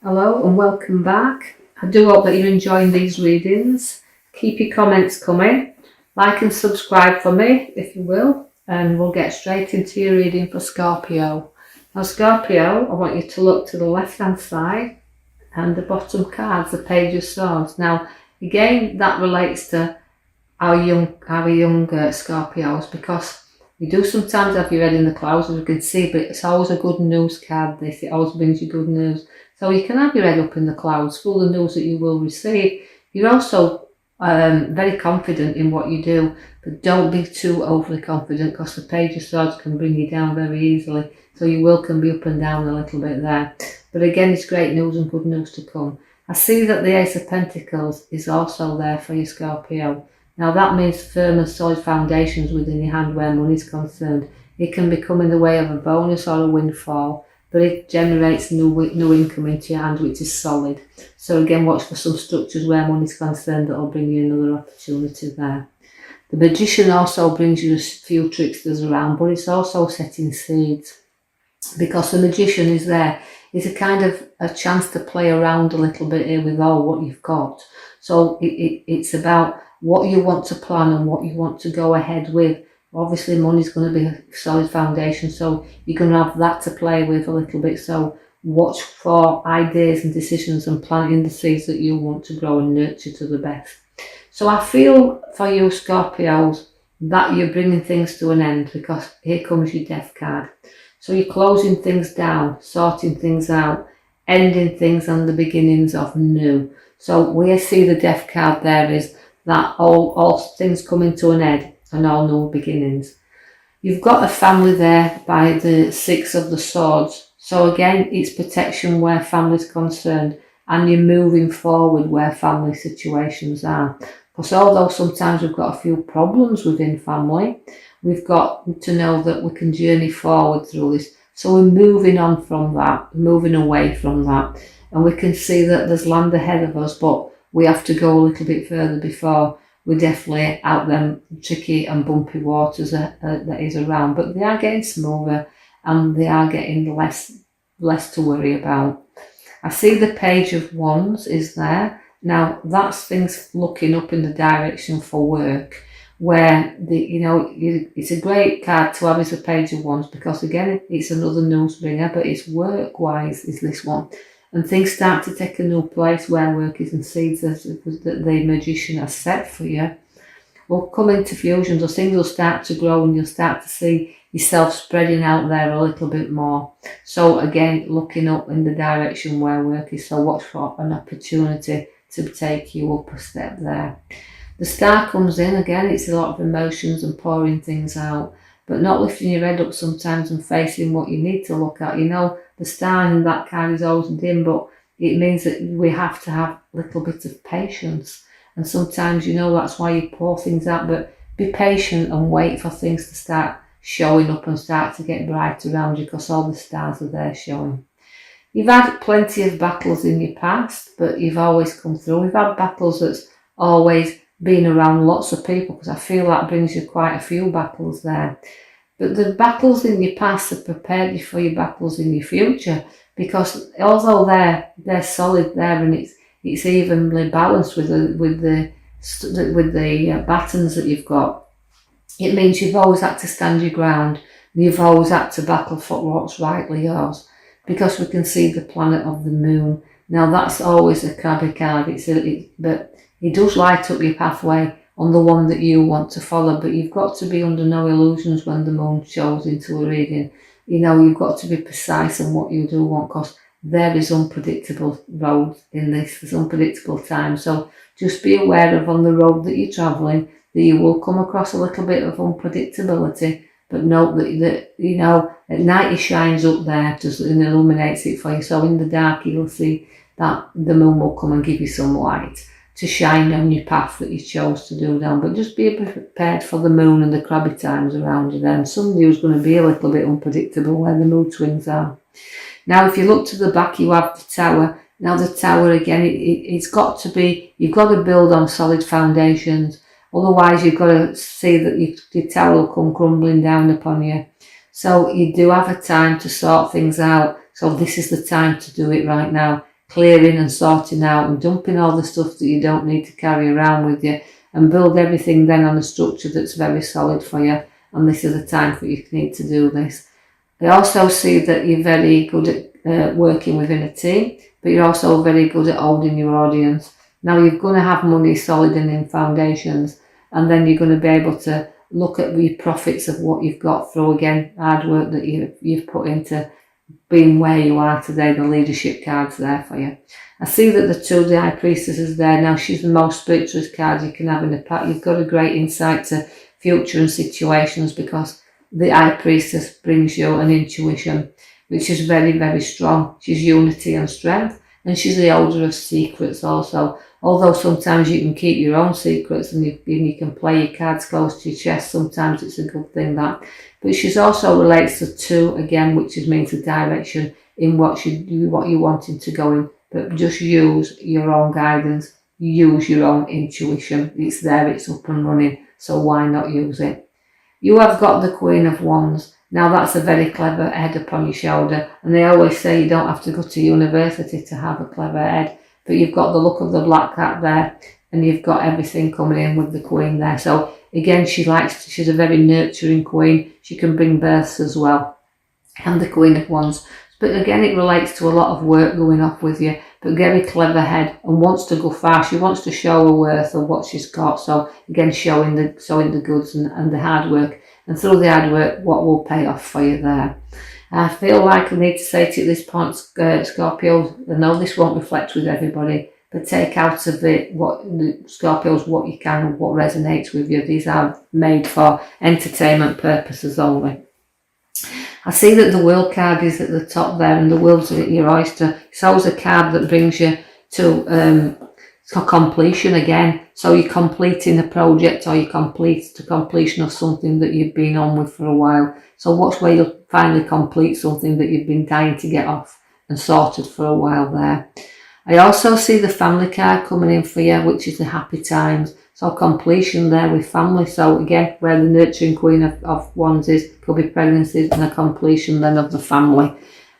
Hello and welcome back. I do hope that you're enjoying these readings. Keep your comments coming. Like and subscribe for me if you will, and we'll get straight into your reading for Scorpio. Now Scorpio, I want you to look to the left hand side and the bottom card's the Page of Swords. Now again, that relates to our young Scorpios, because you do sometimes have your head in the clouds, as you can see, but it's always a good news card. It always brings you good news. So you can have your head up in the clouds, full of news that you will receive. You're also very confident in what you do, but don't be too overly confident, because the Page of Swords can bring you down very easily. So you can be up and down a little bit there. But again, it's great news and good news to come. I see that the Ace of Pentacles is also there for you, Scorpio. Now that means firm and solid foundations within your hand where money is concerned. It can become in the way of a bonus or a windfall, but it generates new income into your hand, which is solid. So again, watch for some structures where money is concerned that will bring you another opportunity there. The Magician also brings you a few tricksters around, but it's also setting seeds, because the Magician is there. It's a kind of a chance to play around a little bit here with all what you've got. So it's about what you want to plan and what you want to go ahead with. Obviously money's going to be a solid foundation, so you're going to have that to play with a little bit. So watch for ideas and decisions and planting the seeds that you want to grow and nurture to the best. So I feel for you Scorpios that you're bringing things to an end, because here comes your Death card. So you're closing things down, sorting things out, ending things and the beginnings of new. So we see the Death card there is that all things coming to an end and all new beginnings. You've got a family there by the Six of the Swords. So again, it's protection where family is concerned, and you're moving forward where family situations are. Because although sometimes we've got a few problems within family, we've got to know that we can journey forward through this. So we're moving on from that, moving away from that. And we can see that there's land ahead of us, but we have to go a little bit further before we're definitely out them tricky and bumpy waters that is around. But they are getting smoother and they are getting less to worry about. I see the Page of Wands is there. Now that's things looking up in the direction for work, where it's a great card to have as a Page of Wands, because again it's another news bringer, but it's work wise is this one. And things start to take a new place where work is, and seeds that the Magician has set for you will come into fusion. So things will start to grow and you'll start to see yourself spreading out there a little bit more. So again, looking up in the direction where work is. So watch for an opportunity to take you up a step there. The Star comes in, again, it's a lot of emotions and pouring things out, but not lifting your head up sometimes and facing what you need to look at. The Star in that card is always dim, but it means that we have to have a little bit of patience. And sometimes, that's why you pour things out, but be patient and wait for things to start showing up and start to get bright around you, because all the stars are there showing. You've had plenty of battles in your past, but you've always come through. We've had battles that's always been around lots of people, because I feel that brings you quite a few battles there. But the battles in your past have prepared you for your battles in your future, because although they're solid there and it's evenly balanced with the battens that you've got, it means you've always had to stand your ground and you've always had to battle for what's rightly yours, because we can see the planet of the moon. Now that's always a crabby card, but it does light up your pathway on the one that you want to follow, but you've got to be under no illusions when the moon shows into a reading. You've got to be precise in what you do want, because there is unpredictable roads in this, there's unpredictable time. So just be aware of on the road that you're travelling that you will come across a little bit of unpredictability, but note that at night it shines up there and illuminates it for you. So in the dark you'll see that the moon will come and give you some light to shine on your path that you chose to do down. But just be prepared for the moon and the crabby times around you then. Sunday is going to be a little bit unpredictable where the mood swings are. Now if you look to the back, you have the Tower. Now the Tower again, it's got to be, you've got to build on solid foundations. Otherwise you've got to see that your tower will come crumbling down upon you. So you do have a time to sort things out. So this is the time to do it right now. clearing and sorting out and dumping all the stuff that you don't need to carry around with you, and build everything then on a structure that's very solid for you. And this is the time for you need to do this. I also see that you're very good at working within a team, but you're also very good at holding your audience. Now you're going to have money solid and in foundations, and then you're going to be able to look at the profits of what you've got through, again, hard work that you've put into being where you are today. The leadership card's there for you. I see that the High Priestess is there. Now she's the most spiritualist card you can have in the pack. You've got a great insight to future and situations, because the High Priestess brings you an intuition which is very, very strong. She's unity and strength, and she's the holder of secrets also. Although sometimes you can keep your own secrets and you can play your cards close to your chest, sometimes it's a good thing that. But she's also relates to 2 again, which means the direction in what you're wanting to go in. But just use your own guidance, use your own intuition. It's there, it's up and running, so why not use it? You have got the Queen of Wands. Now that's a very clever head upon your shoulder, and they always say you don't have to go to university to have a clever head, but you've got the look of the Black Cat there, and you've got everything coming in with the Queen there. So again, she's a very nurturing Queen. She can bring births as well, and the Queen of Wands. But again, it relates to a lot of work going off with you, but very clever head, and wants to go far. She wants to show her worth of what she's got. So again, showing the goods and the hard work. And through the hard work, what will pay off for you there. I feel like I need to say to you at this point, Scorpio, I know this won't reflect with everybody, but take out of it Scorpios what you can and what resonates with you. These are made for entertainment purposes only. I see that the World card is at the top there, and the world's at your oyster. It's always a card that brings you to completion again. So you're completing a project, or you complete the completion of something that you've been on with for a while. So watch where you'll finally complete something that you've been dying to get off and sorted for a while there. I also see the family card coming in for you, which is the happy times. So completion there with family. So again, where the nurturing Queen of Wands is, could be pregnancies, and a completion then of the family.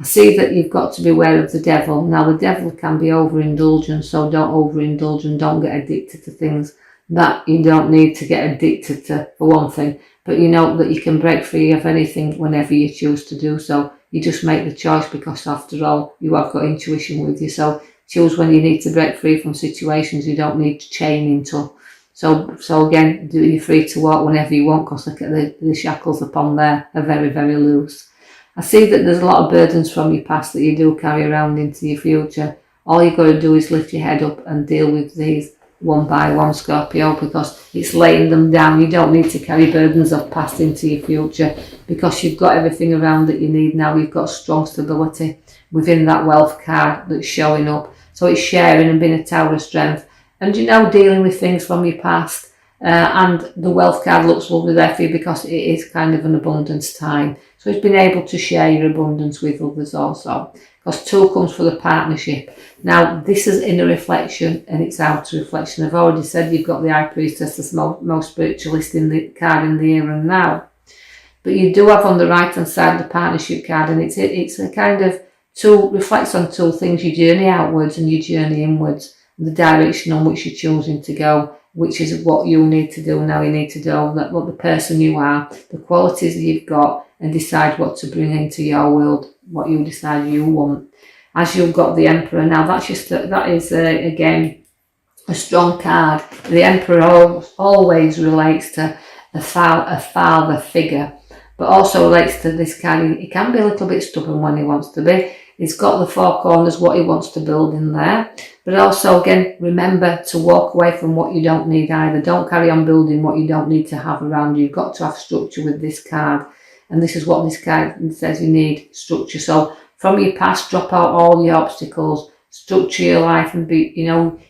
I see that you've got to be aware of the devil. Now the devil can be overindulgent, so don't overindulge and don't get addicted to things that you don't need to get addicted to, for one thing. But you know that you can break free of anything whenever you choose to do so. You just make the choice, because after all, you have got intuition with you. So choose when you need to break free from situations you don't need to chain into. So again, you're free to walk whenever you want, because the shackles upon there are very, very loose. I see that there's a lot of burdens from your past that you do carry around into your future. All you've got to do is lift your head up and deal with these one by one, Scorpio, because it's laying them down. You don't need to carry burdens of past into your future, because you've got everything around that you need now. You've got strong stability within that wealth card that's showing up. So it's sharing and being a tower of strength. And dealing with things from your past. And the wealth card looks lovely there for you, because it is kind of an abundance time. So it's been able to share your abundance with others also, because 2 comes for the partnership. Now this is inner reflection and it's outer reflection. I've already said you've got the High Priestess, the most spiritualist in the card in the here and now. But you do have on the right hand side the partnership card, and it's a kind of reflects on 2 things: your journey outwards and your journey inwards, the direction on which you're choosing to go, which is what you need to do now. You need to know that what the person you are, the qualities that you've got, and decide what to bring into your world, what you decide you want. As you've got the Emperor now, that is again a strong card. The Emperor always relates to a father figure, but also relates to this card. He can be a little bit stubborn when he wants to be. He's got the 4 corners, what he wants to build in there. But also, again, remember to walk away from what you don't need either. Don't carry on building what you don't need to have around you. You've got to have structure with this card. And this is what this card says: you need structure. So from your past, drop out all your obstacles, structure your life, and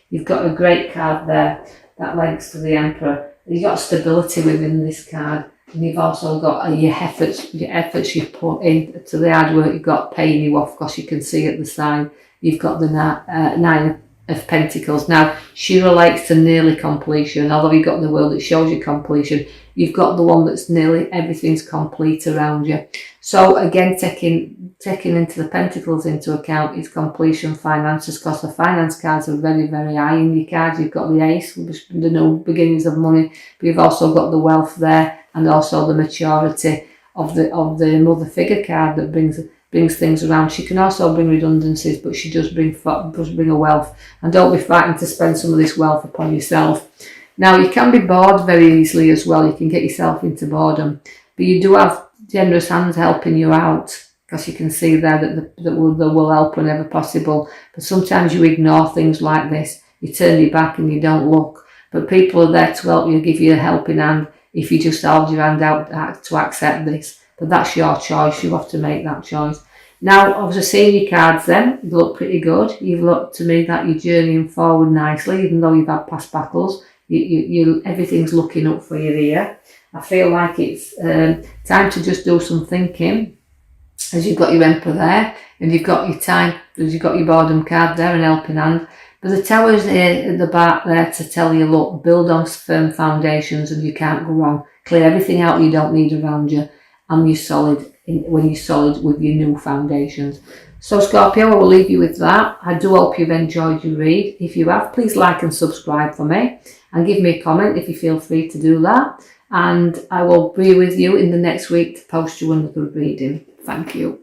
you've got a great card there that links to the Emperor. You've got stability within this card. And you've also got your efforts you've put into the hard work. You've got paying you off, because you can see at the side you've got the 9 of Pentacles. Now she relates to nearly completion. Although you've got the World that shows you completion, you've got the one that's nearly everything's complete around you. So again, taking into the Pentacles into account is completion, finances, because the finance cards are very, very high in your cards. You've got the Ace, the new beginnings of money, but you've also got the wealth there, and also the maturity of the Mother Figure card that brings things around. She can also bring redundancies, but she does bring a wealth. And don't be frightened to spend some of this wealth upon yourself. Now, you can be bored very easily as well. You can get yourself into boredom, but you do have generous hands helping you out, because you can see there that they will help whenever possible. But sometimes you ignore things like this. You turn your back and you don't look. But people are there to help you, give you a helping hand if you just hold your hand out to accept this. But that's your choice. You have to make that choice. Now, obviously, seeing your cards then, they look pretty good. You've looked to me that you're journeying forward nicely, even though you've had past battles. Everything's looking up for you here. I feel like it's time to just do some thinking, as you've got your Emperor there, and you've got your time, as you've got your boredom card there, and helping hand. But the Tower's here at the back there to tell you, look, build on firm foundations and you can't go wrong. Clear everything out you don't need around you, and you're solid when you're solid with your new foundations. So Scorpio, I will leave you with that. I do hope you've enjoyed your read. If you have, please like and subscribe for me, and give me a comment if you feel free to do that. And I will be with you in the next week to post you another reading. Thank you.